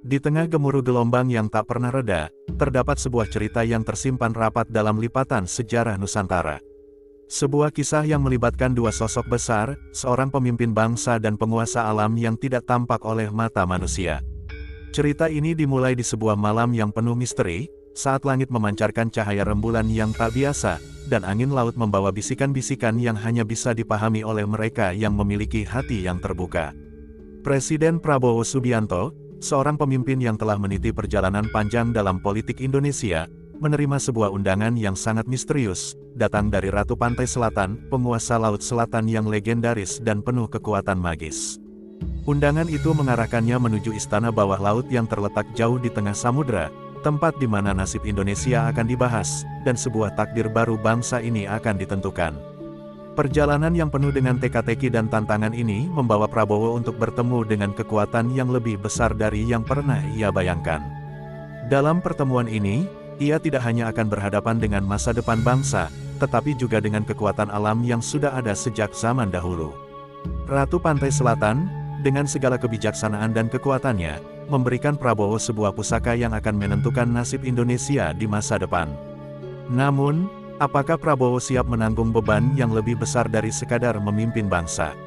Di tengah gemuruh gelombang yang tak pernah reda, terdapat sebuah cerita yang tersimpan rapat dalam lipatan sejarah Nusantara. Sebuah kisah yang melibatkan dua sosok besar, seorang pemimpin bangsa dan penguasa alam yang tidak tampak oleh mata manusia. Cerita ini dimulai di sebuah malam yang penuh misteri, saat langit memancarkan cahaya rembulan yang tak biasa, dan angin laut membawa bisikan-bisikan yang hanya bisa dipahami oleh mereka yang memiliki hati yang terbuka. Presiden Prabowo Subianto, seorang pemimpin yang telah meniti perjalanan panjang dalam politik Indonesia, menerima sebuah undangan yang sangat misterius, datang dari Ratu Pantai Selatan, penguasa Laut Selatan yang legendaris dan penuh kekuatan magis. Undangan itu mengarahkannya menuju istana bawah laut yang terletak jauh di tengah samudera, tempat di mana nasib Indonesia akan dibahas, dan sebuah takdir baru bangsa ini akan ditentukan. Perjalanan yang penuh dengan teka-teki dan tantangan ini membawa Prabowo untuk bertemu dengan kekuatan yang lebih besar dari yang pernah ia bayangkan. Dalam pertemuan ini, ia tidak hanya akan berhadapan dengan masa depan bangsa, tetapi juga dengan kekuatan alam yang sudah ada sejak zaman dahulu. Ratu Pantai Selatan, dengan segala kebijaksanaan dan kekuatannya, memberikan Prabowo sebuah pusaka yang akan menentukan nasib Indonesia di masa depan. Namun, apakah Prabowo siap menanggung beban yang lebih besar dari sekadar memimpin bangsa?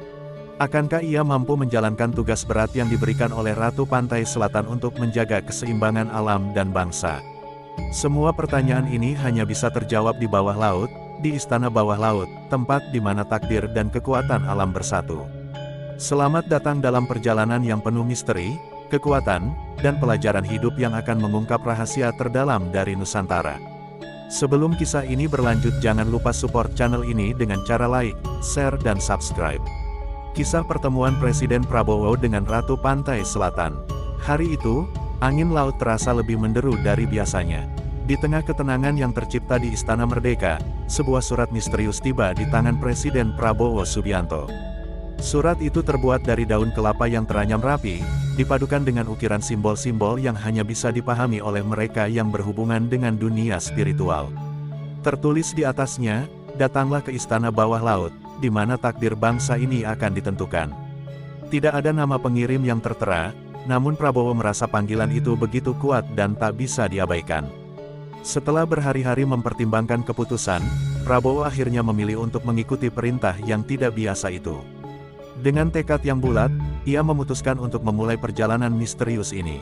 Akankah ia mampu menjalankan tugas berat yang diberikan oleh Ratu Pantai Selatan untuk menjaga keseimbangan alam dan bangsa? Semua pertanyaan ini hanya bisa terjawab di bawah laut, di istana bawah laut, tempat di mana takdir dan kekuatan alam bersatu. Selamat datang dalam perjalanan yang penuh misteri, kekuatan, dan pelajaran hidup yang akan mengungkap rahasia terdalam dari Nusantara. Sebelum kisah ini berlanjut, jangan lupa support channel ini dengan cara like, share dan subscribe. Kisah pertemuan Presiden Prabowo dengan Ratu Pantai Selatan. Hari itu, angin laut terasa lebih menderu dari biasanya. Di tengah ketenangan yang tercipta di Istana Merdeka, sebuah surat misterius tiba di tangan Presiden Prabowo Subianto. Surat itu terbuat dari daun kelapa yang teranyam rapi, dipadukan dengan ukiran simbol-simbol yang hanya bisa dipahami oleh mereka yang berhubungan dengan dunia spiritual. Tertulis di atasnya, datanglah ke istana bawah laut, di mana takdir bangsa ini akan ditentukan. Tidak ada nama pengirim yang tertera, namun Prabowo merasa panggilan itu begitu kuat dan tak bisa diabaikan. Setelah berhari-hari mempertimbangkan keputusan, Prabowo akhirnya memilih untuk mengikuti perintah yang tidak biasa itu. Dengan tekad yang bulat, ia memutuskan untuk memulai perjalanan misterius ini.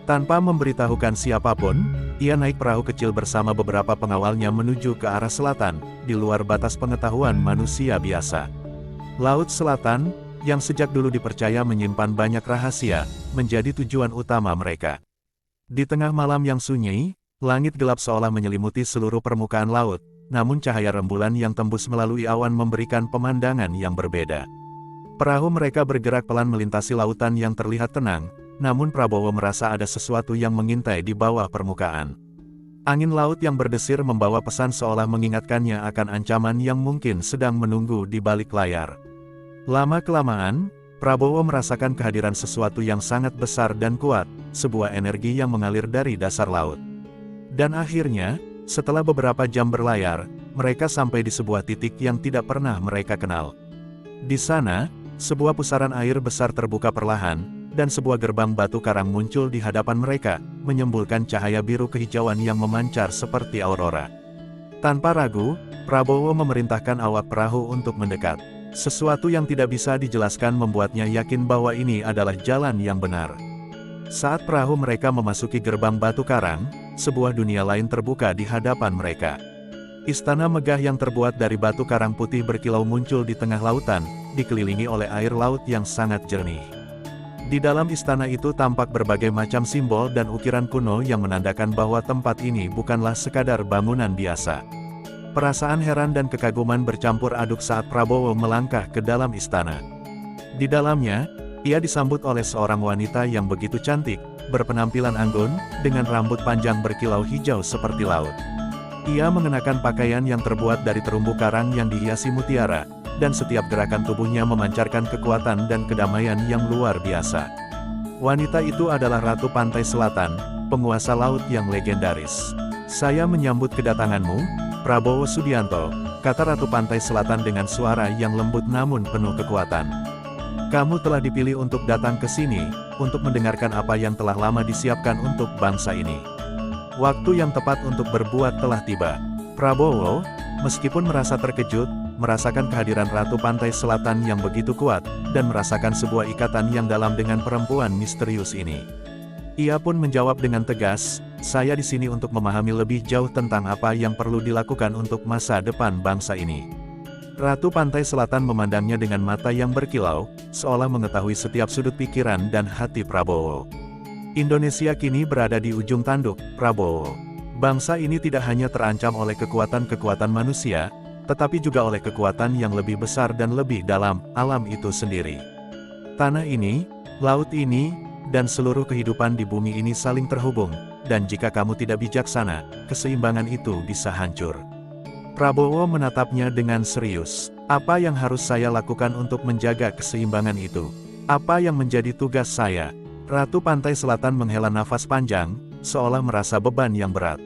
Tanpa memberitahukan siapapun, ia naik perahu kecil bersama beberapa pengawalnya menuju ke arah selatan, di luar batas pengetahuan manusia biasa. Laut Selatan, yang sejak dulu dipercaya menyimpan banyak rahasia, menjadi tujuan utama mereka. Di tengah malam yang sunyi, langit gelap seolah menyelimuti seluruh permukaan laut, namun cahaya rembulan yang tembus melalui awan memberikan pemandangan yang berbeda. Perahu mereka bergerak pelan melintasi lautan yang terlihat tenang, namun Prabowo merasa ada sesuatu yang mengintai di bawah permukaan. Angin laut yang berdesir membawa pesan seolah mengingatkannya akan ancaman yang mungkin sedang menunggu di balik layar. Lama-kelamaan, Prabowo merasakan kehadiran sesuatu yang sangat besar dan kuat, sebuah energi yang mengalir dari dasar laut. Dan akhirnya, setelah beberapa jam berlayar, mereka sampai di sebuah titik yang tidak pernah mereka kenal. Di sana, sebuah pusaran air besar terbuka perlahan, dan sebuah gerbang batu karang muncul di hadapan mereka, menyembulkan cahaya biru kehijauan yang memancar seperti aurora. Tanpa ragu, Prabowo memerintahkan awak perahu untuk mendekat. Sesuatu yang tidak bisa dijelaskan membuatnya yakin bahwa ini adalah jalan yang benar. Saat perahu mereka memasuki gerbang batu karang, sebuah dunia lain terbuka di hadapan mereka. Istana megah yang terbuat dari batu karang putih berkilau muncul di tengah lautan, dikelilingi oleh air laut yang sangat jernih. Di dalam istana itu tampak berbagai macam simbol dan ukiran kuno yang menandakan bahwa tempat ini bukanlah sekadar bangunan biasa. Perasaan heran dan kekaguman bercampur aduk saat Prabowo melangkah ke dalam istana. Di dalamnya, ia disambut oleh seorang wanita yang begitu cantik, berpenampilan anggun, dengan rambut panjang berkilau hijau seperti laut. Ia mengenakan pakaian yang terbuat dari terumbu karang yang dihiasi mutiara, dan setiap gerakan tubuhnya memancarkan kekuatan dan kedamaian yang luar biasa. Wanita itu adalah Ratu Pantai Selatan, penguasa laut yang legendaris. "Saya menyambut kedatanganmu, Prabowo Subianto," kata Ratu Pantai Selatan dengan suara yang lembut namun penuh kekuatan. Kamu telah dipilih untuk datang ke sini, untuk mendengarkan apa yang telah lama disiapkan untuk bangsa ini. Waktu yang tepat untuk berbuat telah tiba. Prabowo, meskipun merasa terkejut, merasakan kehadiran Ratu Pantai Selatan yang begitu kuat, dan merasakan sebuah ikatan yang dalam dengan perempuan misterius ini. Ia pun menjawab dengan tegas, "Saya di sini untuk memahami lebih jauh tentang apa yang perlu dilakukan untuk masa depan bangsa ini." Ratu Pantai Selatan memandangnya dengan mata yang berkilau, seolah mengetahui setiap sudut pikiran dan hati Prabowo. Indonesia kini berada di ujung tanduk, Prabowo. Bangsa ini tidak hanya terancam oleh kekuatan-kekuatan manusia, tetapi juga oleh kekuatan yang lebih besar dan lebih dalam, alam itu sendiri. Tanah ini, laut ini, dan seluruh kehidupan di bumi ini saling terhubung, dan jika kamu tidak bijaksana, keseimbangan itu bisa hancur. Prabowo menatapnya dengan serius. Apa yang harus saya lakukan untuk menjaga keseimbangan itu? Apa yang menjadi tugas saya? Ratu Pantai Selatan menghela nafas panjang, seolah merasa beban yang berat.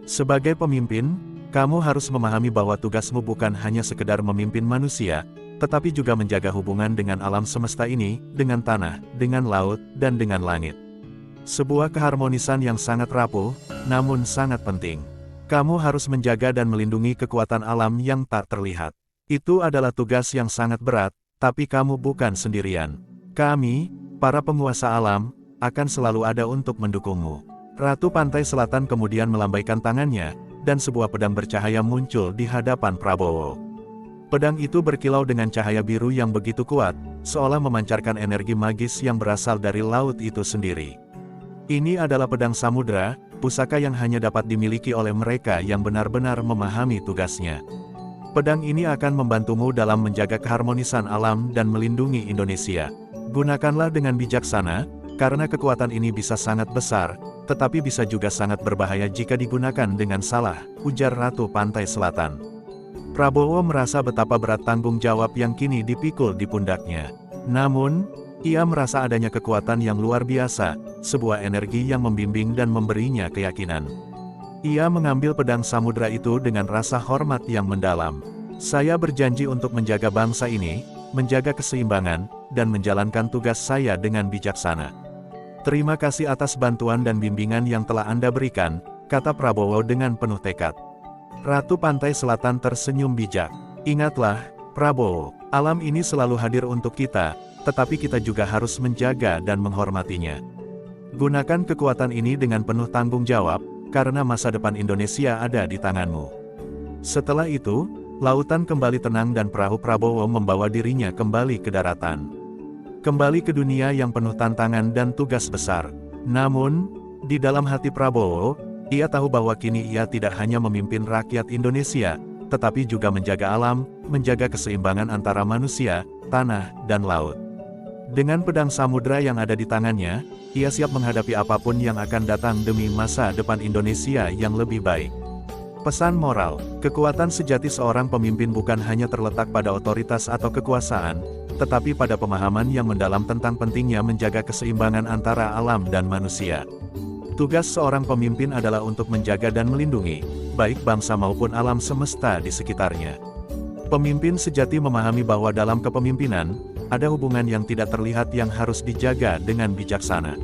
Sebagai pemimpin, kamu harus memahami bahwa tugasmu bukan hanya sekedar memimpin manusia, tetapi juga menjaga hubungan dengan alam semesta ini, dengan tanah, dengan laut, dan dengan langit. Sebuah keharmonisan yang sangat rapuh, namun sangat penting. Kamu harus menjaga dan melindungi kekuatan alam yang tak terlihat. Itu adalah tugas yang sangat berat, tapi kamu bukan sendirian. Kami, para penguasa alam, akan selalu ada untuk mendukungmu. Ratu Pantai Selatan kemudian melambaikan tangannya, dan sebuah pedang bercahaya muncul di hadapan Prabowo. Pedang itu berkilau dengan cahaya biru yang begitu kuat, seolah memancarkan energi magis yang berasal dari laut itu sendiri. Ini adalah pedang samudra, pusaka yang hanya dapat dimiliki oleh mereka yang benar-benar memahami tugasnya. Pedang ini akan membantumu dalam menjaga keharmonisan alam dan melindungi Indonesia. Gunakanlah dengan bijaksana, karena kekuatan ini bisa sangat besar, tetapi bisa juga sangat berbahaya jika digunakan dengan salah, ujar Ratu Pantai Selatan. Prabowo merasa betapa berat tanggung jawab yang kini dipikul di pundaknya. Namun, ia merasa adanya kekuatan yang luar biasa, sebuah energi yang membimbing dan memberinya keyakinan. Ia mengambil pedang samudra itu dengan rasa hormat yang mendalam. Saya berjanji untuk menjaga bangsa ini, menjaga keseimbangan, dan menjalankan tugas saya dengan bijaksana. Terima kasih atas bantuan dan bimbingan yang telah Anda berikan, kata Prabowo dengan penuh tekad. Ratu Pantai Selatan tersenyum bijak. Ingatlah, Prabowo, alam ini selalu hadir untuk kita, tetapi kita juga harus menjaga dan menghormatinya. Gunakan kekuatan ini dengan penuh tanggung jawab, karena masa depan Indonesia ada di tanganmu. Setelah itu, lautan kembali tenang dan perahu Prabowo membawa dirinya kembali ke daratan. Kembali ke dunia yang penuh tantangan dan tugas besar. Namun, di dalam hati Prabowo, ia tahu bahwa kini ia tidak hanya memimpin rakyat Indonesia, tetapi juga menjaga alam, menjaga keseimbangan antara manusia, tanah, dan laut. Dengan pedang samudra yang ada di tangannya, ia siap menghadapi apapun yang akan datang demi masa depan Indonesia yang lebih baik. Pesan moral, kekuatan sejati seorang pemimpin bukan hanya terletak pada otoritas atau kekuasaan, tetapi pada pemahaman yang mendalam tentang pentingnya menjaga keseimbangan antara alam dan manusia. Tugas seorang pemimpin adalah untuk menjaga dan melindungi, baik bangsa maupun alam semesta di sekitarnya. Pemimpin sejati memahami bahwa dalam kepemimpinan, ada hubungan yang tidak terlihat yang harus dijaga dengan bijaksana.